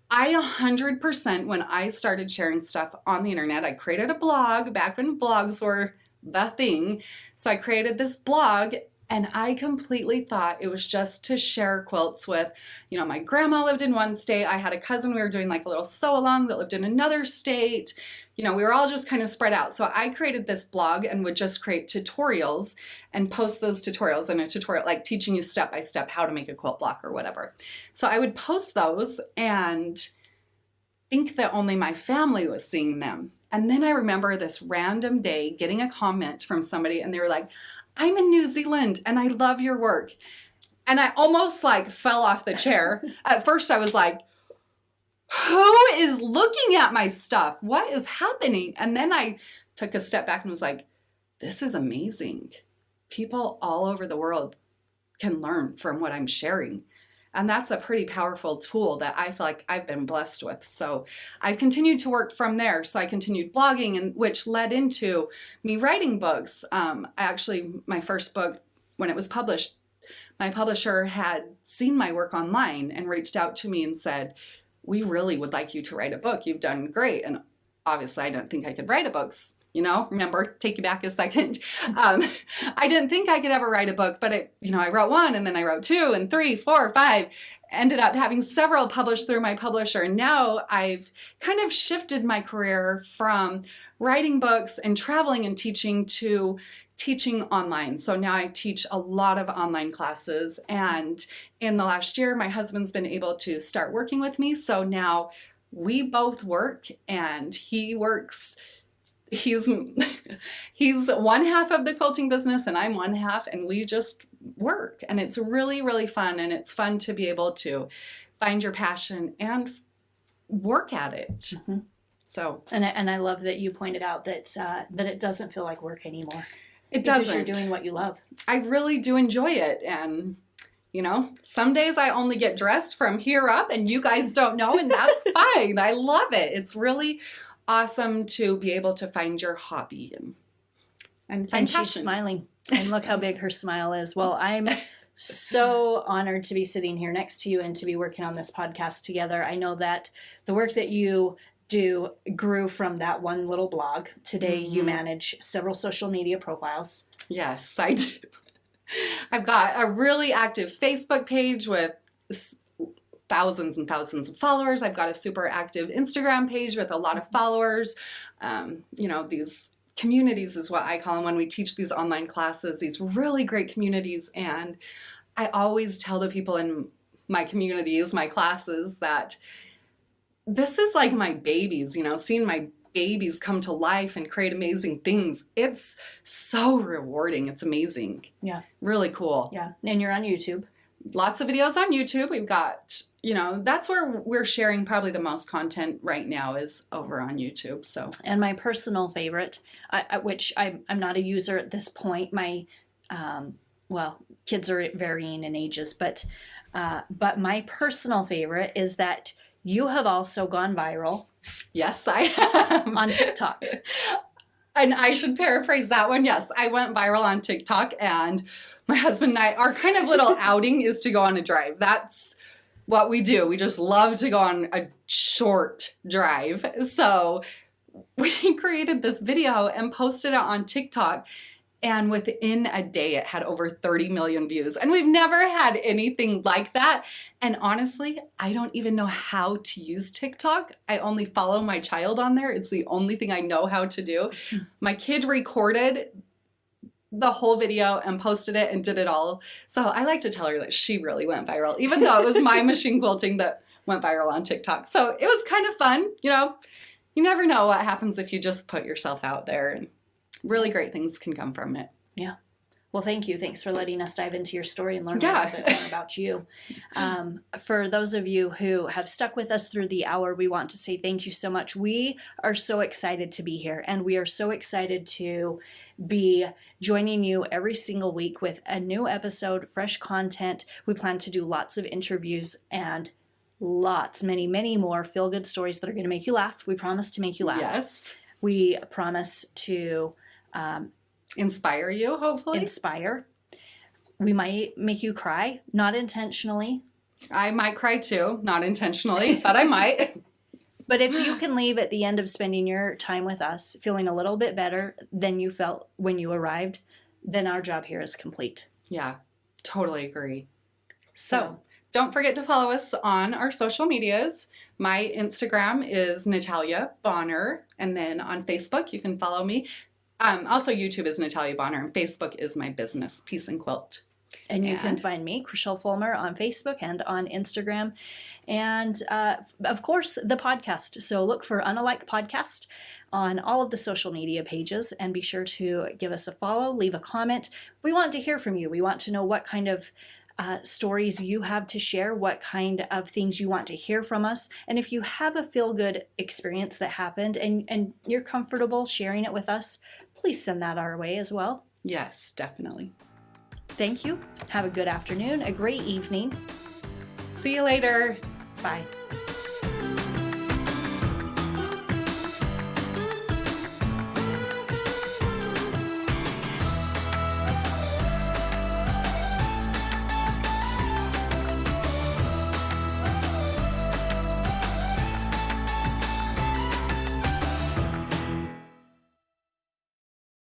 I 100%, when I started sharing stuff on the internet, I created a blog back when blogs were the thing. So I created this blog And I completely thought it was just to share quilts with, my grandma lived in one state. I had a cousin, we were doing like a little sew along that lived in another state. We were all just kind of spread out. So I created this blog and would just create tutorials and post those tutorials in a tutorial, like teaching you step by step how to make a quilt block or whatever. So I would post those and think that only my family was seeing them. And then I remember this random day getting a comment from somebody and they were like, I'm in New Zealand and I love your work. And I almost like fell off the chair. At first I was like, who is looking at my stuff? What is happening? And then I took a step back and was like, this is amazing. People all over the world can learn from what I'm sharing. And that's a pretty powerful tool that I feel like I've been blessed with. So I've continued to work from there. So I continued blogging, and which led into me writing books. My first book, when it was published, my publisher had seen my work online and reached out to me and said, we really would like you to write a book. You've done great. And obviously I don't think I could write a book. Remember, take you back a second. I didn't think I could ever write a book, but I wrote one and then I wrote 2 and 3, 4, 5, ended up having several published through my publisher. And now I've kind of shifted my career from writing books and traveling and teaching to teaching online. So now I teach a lot of online classes. And in the last year, my husband's been able to start working with me. So now we both work and he works. He's one half of the quilting business and I'm one half, and we just work, and it's really, really fun. And it's fun to be able to find your passion and work at it. Mm-hmm. So, and I love that you pointed out that it doesn't feel like work anymore. It doesn't. Because you're doing what you love. I really do enjoy it. And some days I only get dressed from here up and you guys don't know, and that's fine. I love it. It's really awesome to be able to find your hobby and she's passion. Smiling, and look how big her smile is. Well, I'm so honored to be sitting here next to you and to be working on this podcast together. I know that the work that you do grew from that one little blog. Today you manage several social media profiles. Yes, I do. I've got a really active Facebook page with thousands and thousands of followers. I've got a super active Instagram page with a lot of followers. These communities is what I call them when we teach these online classes, these really great communities. And I always tell the people in my communities, my classes, that this is like my babies, seeing my babies come to life and create amazing things. It's so rewarding. It's amazing. Yeah. Really cool. Yeah. And you're on YouTube. Lots of videos on YouTube. We've got, that's where we're sharing probably the most content right now, is over on YouTube. So, and my personal favorite, which I'm not a user at this point. My, kids are varying in ages, but my personal favorite is that you have also gone viral. Yes, I have. On TikTok. And I should paraphrase that one. Yes, I went viral on TikTok, and my husband and I, our kind of little outing is to go on a drive. That's what we do. We just love to go on a short drive. So we created this video and posted it on TikTok. And within a day, it had over 30 million views. And we've never had anything like that. And honestly, I don't even know how to use TikTok. I only follow my child on there. It's the only thing I know how to do. My kid recorded the whole video and posted it and did it all. So I like to tell her that she really went viral, even though it was my machine quilting that went viral on TikTok. So it was kind of fun. You never know what happens if you just put yourself out there, and really great things can come from it. Yeah. Well, thank you. Thanks for letting us dive into your story and learn a little bit more about you. For those of you who have stuck with us through the hour, we want to say thank you so much. We are so excited to be here, and we are so excited to be joining you every single week with a new episode, fresh content. We plan to do lots of interviews and many, many more feel-good stories that are going to make you laugh. We promise to make you laugh. Yes. We promise to inspire you, hopefully. Inspire. We might make you cry, not intentionally. I might cry too, not intentionally, but I might. But if you can leave at the end of spending your time with us feeling a little bit better than you felt when you arrived, then our job here is complete. Yeah, totally agree. So don't forget to follow us on our social medias. My Instagram is Natalia Bonner. And then on Facebook, you can follow me. Also, YouTube is Natalia Bonner, and Facebook is my business, Peace and Quilt. And you can find me, Krachel Fullmer, on Facebook and on Instagram. And of course, the podcast. So look for Unalike Podcast on all of the social media pages and be sure to give us a follow, leave a comment. We want to hear from you. We want to know what kind of stories you have to share, what kind of things you want to hear from us. And if you have a feel-good experience that happened and you're comfortable sharing it with us, please send that our way as well. Yes, definitely. Thank you. Have a good afternoon, a great evening. See you later. Bye.